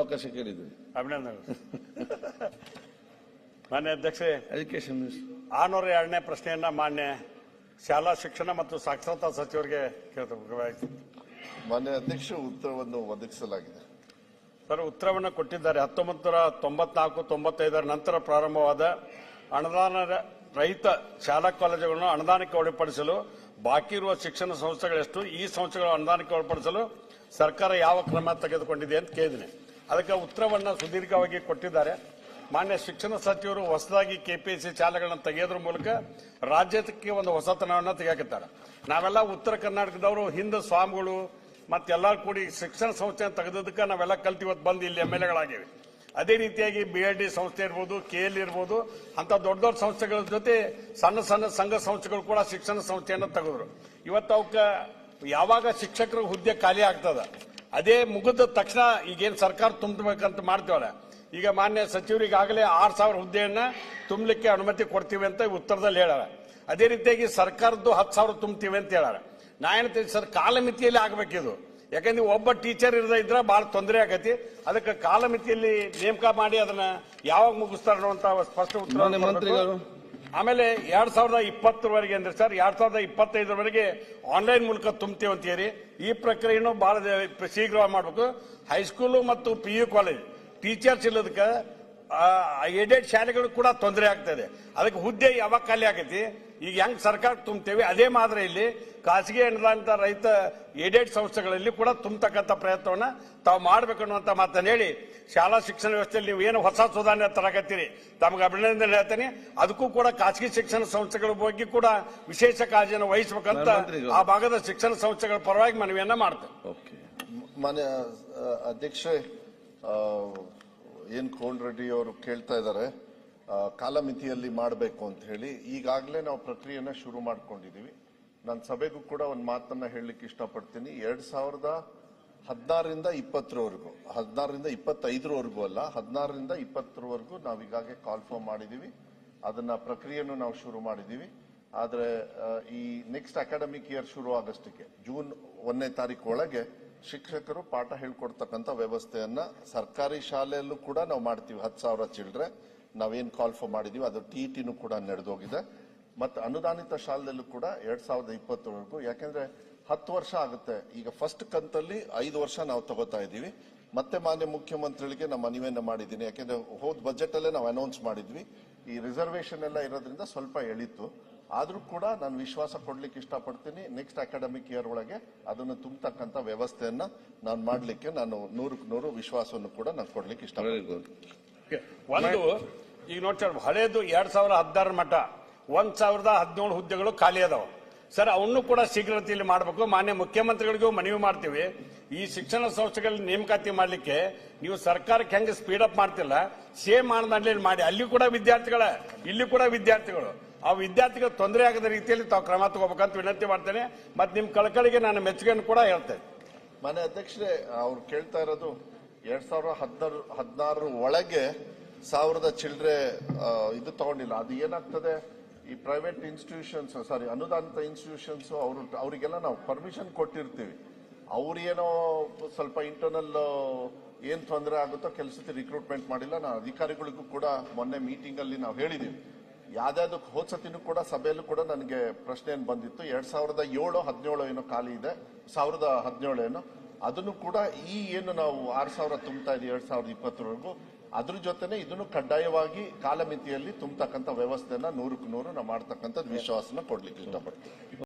ಅವಕಾಶ ಕೇಳಿದ್ವಿ. ಅಭಿನಂದನೆ. ಮಾನ್ಯ ಅಧ್ಯಕ್ಷೆ, ಎಜುಕೇಶನ್ ಮಿನಿಸ್ಟರ್ 602ನೇ ಪ್ರಶ್ನೆಯನ್ನ ಮಾನ್ಯ ಶಾಲಾ ಶಿಕ್ಷಣ ಮತ್ತು ಸಾಕ್ಷರತಾ ಸಚಿವರಿಗೆ ಕೇಳ್ತೇವೆ. ಮಾನ್ಯ ಅಧ್ಯಕ್ಷ, ಉತ್ತರವನ್ನು ಒದಗಿಸಲಾಗಿದೆ. ಸರ್, ಉತ್ತರವನ್ನು ಕೊಟ್ಟಿದ್ದಾರೆ. 1994-95 ನಂತರ ಪ್ರಾರಂಭವಾದ ಅನುದಾನ ರಹಿತ ಶಾಲಾ ಕಾಲೇಜುಗಳನ್ನು ಅನುದಾನಕ್ಕೆ ಒಳಪಡಿಸಲು ಬಾಕಿ ಇರುವ ಶಿಕ್ಷಣ ಸಂಸ್ಥೆಗಳೆಷ್ಟು, ಈ ಸಂಸ್ಥೆಗಳು ಅನುದಾನಕ್ಕೆ ಒಳಪಡಿಸಲು ಸರ್ಕಾರ ಯಾವ ಕ್ರಮ ತೆಗೆದುಕೊಂಡಿದೆ ಅಂತ ಕೇಳಿದ್ದೀನಿ. ಅದಕ್ಕೆ ಉತ್ತರವನ್ನು ಸುದೀರ್ಘವಾಗಿ ಕೊಟ್ಟಿದ್ದಾರೆ. ಮಾನ್ಯ ಶಿಕ್ಷಣ ಸಚಿವರು ಹೊಸದಾಗಿ ಕೆಪಿಎಸ್ಸಿ ಶಾಲೆಗಳನ್ನು ತೆಗೆಯೋದ್ರ ಮೂಲಕ ರಾಜ್ಯಕ್ಕೆ ಒಂದು ಹೊಸತನವನ್ನು ತೆಗೆಯಾಕಿದ್ದಾರೆ. ನಾವೆಲ್ಲ ಉತ್ತರ ಕರ್ನಾಟಕದವರು ಹಿಂದೆ ಸ್ವಾಮಿಗಳು ಮತ್ತೆಲ್ಲರೂ ಕೂಡಿ ಶಿಕ್ಷಣ ಸಂಸ್ಥೆಯನ್ನು ತೆಗೆದಕ್ಕೆ ನಾವೆಲ್ಲ ಕಲ್ತು ಇವತ್ತು ಬಂದು ಇಲ್ಲಿ MLAಗಳಾಗಿವೆ. ಅದೇ ರೀತಿಯಾಗಿ BID ಸಂಸ್ಥೆ ಇರ್ಬೋದು, KL ಇರ್ಬೋದು, ಅಂತ ದೊಡ್ಡ ದೊಡ್ಡ ಸಂಸ್ಥೆಗಳ ಜೊತೆ ಸಣ್ಣ ಸಣ್ಣ ಸಂಘ ಸಂಸ್ಥೆಗಳು ಕೂಡ ಶಿಕ್ಷಣ ಸಂಸ್ಥೆಯನ್ನು ತೆಗೆದ್ರು. ಇವತ್ತು ಅವಕ್ಕೆ ಯಾವಾಗ ಶಿಕ್ಷಕರ ಹುದ್ದೆ ಖಾಲಿ ಆಗ್ತದ, ಅದೇ ಮುಗಿದ ತಕ್ಷಣ ಈಗೇನು ಸರ್ಕಾರ ತುಂಬಬೇಕಂತ ಮಾಡ್ತೀವಲ್ಲ, ಈಗ ಮಾನ್ಯ ಸಚಿವರು ಈಗಾಗಲೇ 6,000 ಹುದ್ದೆಯನ್ನ ತುಂಬಲಿಕ್ಕೆ ಅನುಮತಿ ಕೊಡ್ತೀವಿ ಅಂತ ಉತ್ತರದಲ್ಲಿ ಹೇಳಾರ. ಅದೇ ರೀತಿಯಾಗಿ ಸರ್ಕಾರದ್ದು 10,000 ತುಂಬ್ತೀವಿ ಅಂತ ಹೇಳಾರ. ನಾ ಏನಂತೀನಿ ಸರ್, ಕಾಲಮಿತಿಯಲ್ಲಿ ಆಗ್ಬೇಕಿದು. ಯಾಕಂದ್ರೆ ಒಬ್ಬ ಟೀಚರ್ ಇದ್ರೆ ಬಹಳ ತೊಂದರೆ ಆಗತಿ. ಅದಕ್ಕೆ ಕಾಲಮಿತಿಯಲ್ಲಿ ನೇಮಕ ಮಾಡಿ ಅದನ್ನ ಯಾವಾಗ ಮುಗಿಸ್ತಾರ ಅಂತ ಸ್ಪಷ್ಟ ಉತ್ತರ. ಆಮೇಲೆ 2020ವರೆಗೆ ಅಂದ್ರೆ ಸರ್, 2025ವರೆಗೆ ಆನ್ಲೈನ್ ಮೂಲಕ ತುಂಬ್ತೀವಿ ಅಂತ ಹೇಳಿ ಈ ಪ್ರಕ್ರಿಯೆಯನ್ನು ಬಹಳ ಶೀಘ್ರವಾಗಿ ಮಾಡಬೇಕು. ಹೈಸ್ಕೂಲು ಮತ್ತು PU ಕಾಲೇಜ್ ಟೀಚರ್ಸ್ ಇಲ್ಲದಕ್ಕೆ ಏಡೆಡ್ ಶಾಲೆಗಳು ಕೂಡ ತೊಂದರೆ ಆಗ್ತದೆ. ಅದಕ್ಕೆ ಹುದ್ದೆ ಯಾವಾಗ ಖಾಲಿ ಆಗೈತಿ, ಈಗ ಹೆಂಗ್ ಸರ್ಕಾರ ತುಂಬ್ತೇವೆ ಅದೇ ಮಾದರಿಯಲ್ಲಿ ಖಾಸಗಿ ಅನುದಾನಿತ ರೈತ ಏಡೆಡ್ ಸಂಸ್ಥೆಗಳಲ್ಲಿ ಕೂಡ ತುಂಬತಕ್ಕಂಥ ಪ್ರಯತ್ನವನ್ನ ತಾವು ಮಾಡಬೇಕು ಅನ್ನುವಂತ ಮಾತನ್ನು ಹೇಳಿ, ಶಾಲಾ ಶಿಕ್ಷಣ ವ್ಯವಸ್ಥೆಯಲ್ಲಿ ನೀವು ಏನು ಹೊಸ ಸುಧಾರಣೆ ತರಕತ್ತೀರಿ ತಮಗೆ ಅಭಿನಂದನೆ ಹೇಳ್ತೇನೆ. ಅದಕ್ಕೂ ಕೂಡ ಖಾಸಗಿ ಶಿಕ್ಷಣ ಸಂಸ್ಥೆಗಳ ಬಗ್ಗೆ ಕೂಡ ವಿಶೇಷ ಕಾಳಜಿಯನ್ನು ವಹಿಸಬೇಕಂತ ಆ ಭಾಗದ ಶಿಕ್ಷಣ ಸಂಸ್ಥೆಗಳ ಪರವಾಗಿ ಮನವಿಯನ್ನ ಮಾಡ್ತೇವೆ. ಮಾನ್ಯ ಅಧ್ಯಕ್ಷೆ, ಏನ್ ಕೋನ್ ರೆಡ್ಡಿ ಅವರು ಕೇಳ್ತಾ ಇದ್ದಾರೆ ಕಾಲಮಿತಿಯಲ್ಲಿ ಮಾಡಬೇಕು ಅಂತ ಹೇಳಿ. ಈಗಾಗಲೇ ನಾವು ಪ್ರಕ್ರಿಯೆನ ಶುರು ಮಾಡ್ಕೊಂಡಿದೀವಿ. ನಾನು ಸಭೆಗೂ ಕೂಡ ಒಂದು ಮಾತನ್ನ ಹೇಳಲಿಕ್ಕೆ ಇಷ್ಟಪಡ್ತೀನಿ. 2016ರಿಂದ 20ವರೆಗೂ, 16ರಿಂದ 25ವರೆಗೂ ಅಲ್ಲ, 16ರಿಂದ 20ವರೆಗೂ ನಾವು ಈಗಾಗಲೇ ಕಾಲ್ ಫಾರ್ಮ್ ಮಾಡಿದೀವಿ. ಅದನ್ನ ಪ್ರಕ್ರಿಯೆಯನ್ನು ನಾವು ಶುರು ಮಾಡಿದೀವಿ. ಆದ್ರೆ ಈ ನೆಕ್ಸ್ಟ್ ಅಕಾಡೆಮಿಕ್ ಇಯರ್ ಶುರು ಆಗಷ್ಟಕ್ಕೆ ಜೂನ್ 1ನೇ ತಾರೀಕು ಒಳಗೆ ಶಿಕ್ಷಕರು ಪಾಠ ಹೇಳ್ಕೊಡ್ತಕ್ಕಂಥ ವ್ಯವಸ್ಥೆಯನ್ನ ಸರ್ಕಾರಿ ಶಾಲೆಯಲ್ಲೂ ಕೂಡ ನಾವು ಮಾಡ್ತೀವಿ. 10,000 ಚಿಲ್ಡ್ರೆ ನಾವೇನ್ ಕಾಲ್ ಫಾರ್ ಮಾಡಿದೀವಿ ಅದು TETನೂ ಕೂಡ ನಡೆದೋಗಿದೆ. ಮತ್ತೆ ಅನುದಾನಿತ ಶಾಲೆಯಲ್ಲೂ ಕೂಡ 2020ವರೆಗೂ, ಯಾಕೆಂದ್ರೆ 10 ವರ್ಷ ಆಗುತ್ತೆ. ಈಗ ಫಸ್ಟ್ ಕಂತಲ್ಲಿ 5 ವರ್ಷ ನಾವು ತಗೋತಾ ಇದೀವಿ. ಮತ್ತೆ ಮಾನ್ಯ ಮುಖ್ಯಮಂತ್ರಿಗಳಿಗೆ ನಾನು ಮನವಿಯನ್ನ ಮಾಡಿದ್ದೀನಿ. ಯಾಕೆಂದ್ರೆ ಹೋದ್ ಬಜೆಟ್ ಅಲ್ಲೇ ನಾವು ಅನೌನ್ಸ್ ಮಾಡಿದ್ವಿ. ಈ ರಿಸರ್ವೇಶನ್ ಎಲ್ಲ ಇರೋದ್ರಿಂದ ಸ್ವಲ್ಪ ಎಳಿತು. ಆದ್ರೂ ಕೂಡ ನಾನು ವಿಶ್ವಾಸ ಕೊಡ್ಲಿಕ್ಕೆ ಇಷ್ಟಪಡ್ತೀನಿ. ನೆಕ್ಸ್ಟ್ ಅಕಾಡೆಮಿಕ್ ಇಯರ್ ಒಳಗೆ ಅದನ್ನು ತುಂಬತಕ್ಕಂಥ ವ್ಯವಸ್ಥೆಯನ್ನ ನಾನು ಮಾಡ್ಲಿಕ್ಕೆ ನಾನು 100% ವಿಶ್ವಾಸವನ್ನು ಕೂಡ ನಾನು ಕೊಡ್ಲಿಕ್ಕೆ ಇಷ್ಟಪಡ್ತೀನಿ. ಒಂದು ಈಗ ನೋಡಿ ಸರ್, ಹಳೇದು 2016 ಮಟ್ಟ 1,017 ಹುದ್ದೆಗಳು ಖಾಲಿ ಅದಾವ ಸರ್. ಅವನ್ನೂ ಕೂಡ ಶೀಘ್ರತೆಯಲ್ಲಿ ಮಾಡಬೇಕು. ಮಾನ್ಯ ಮುಖ್ಯಮಂತ್ರಿಗಳಿಗೂ ಮನವಿ ಮಾಡ್ತೀವಿ. ಈ ಶಿಕ್ಷಣ ಸಂಸ್ಥೆಗಳಲ್ಲಿ ನೇಮಕಾತಿ ಮಾಡ್ಲಿಕ್ಕೆ ನೀವು ಸರ್ಕಾರಕ್ಕೆ ಹೆಂಗೆ ಸ್ಪೀಡ್ ಅಪ್ ಮಾಡ್ತಿಲ್ಲ, ಸೇಮ್ ಮಾನದಂಡದಲ್ಲಿ ಮಾಡಿ. ಅಲ್ಲಿ ಕೂಡ ವಿದ್ಯಾರ್ಥಿಗಳ, ಇಲ್ಲಿ ಕೂಡ ವಿದ್ಯಾರ್ಥಿಗಳು, ಆ ವಿದ್ಯಾರ್ಥಿಗಳು ತೊಂದರೆ ಆಗದ ರೀತಿಯಲ್ಲಿ ತಾವು ಕ್ರಮ ತಗೋಬೇಕಂತ ವಿನಂತಿ ಮಾಡ್ತೇನೆ. ಮತ್ತೆ ನಿಮ್ ಕಳಕಳಿಗೆ ನಾನು ಮೆಚ್ಚುಗೆಯನ್ನು ಕೂಡ ಹೇಳ್ತೇನೆ. ಮಾನ್ಯ ಅಧ್ಯಕ್ಷರೇ, ಅವ್ರು ಕೇಳ್ತಾ ಇರೋದು 2016 ಒಳಗೆ 1000 ಚಿಲ್ಡ್ರೆ ಇದು ತಗೊಂಡಿಲ್ಲ. ಅದು ಏನಾಗ್ತದೆ, ಈ ಪ್ರೈವೇಟ್ ಇನ್ಸ್ಟಿಟ್ಯೂಷನ್ಸ್, ಸಾರಿ ಅನುದಾನಿತ ಇನ್ಸ್ಟಿಟ್ಯೂಷನ್ಸ್ ಅವರಿಗೆಲ್ಲ ನಾವು ಪರ್ಮಿಷನ್ ಕೊಟ್ಟಿರ್ತೀವಿ. ಅವ್ರೇನೋ ಸ್ವಲ್ಪ ಇಂಟರ್ನಲ್ ಏನ್ ತೊಂದರೆ ಆಗುತ್ತೋ ಕೆಲಸಕ್ಕೆ ರಿಕ್ರೂಟ್ಮೆಂಟ್ ಮಾಡಿಲ್ಲ. ನಾವು ಅಧಿಕಾರಿಗಳಿಗೂ ಕೂಡ ಮೊನ್ನೆ ಮೀಟಿಂಗ್ ಅಲ್ಲಿ ನಾವು ಹೇಳಿದೀವಿ. ಯಾವ್ದಾವ್ದಕ್ಕೆ ಹೋದ್ಸತಿನೂ ಕೂಡ ಸಭೆಯಲ್ಲೂ ಕೂಡ ನನಗೆ ಪ್ರಶ್ನೆ ಏನ್ ಬಂದಿತ್ತು, 2017-17 ಏನೋ ಖಾಲಿ ಇದೆ, 2017 ಏನೋ, ಅದನ್ನು ಕೂಡ ಈ ಏನು ನಾವು 6,000 ತುಂಬ್ತಾ ಇದೀವಿ 2020ವರೆಗೂ, ಅದ್ರ ಜೊತೆನೆ ಇದನ್ನು ಕಡ್ಡಾಯವಾಗಿ ಕಾಲಮಿತಿಯಲ್ಲಿ ತುಂಬತಕ್ಕಂಥ ವ್ಯವಸ್ಥೆಯನ್ನ 100% ನಾವು ಮಾಡ್ತಕ್ಕಂಥ ವಿಶ್ವಾಸನ ಕೊಡ್ಲಿಕ್ಕೆ ಇಷ್ಟಪಡ್ತೀವಿ.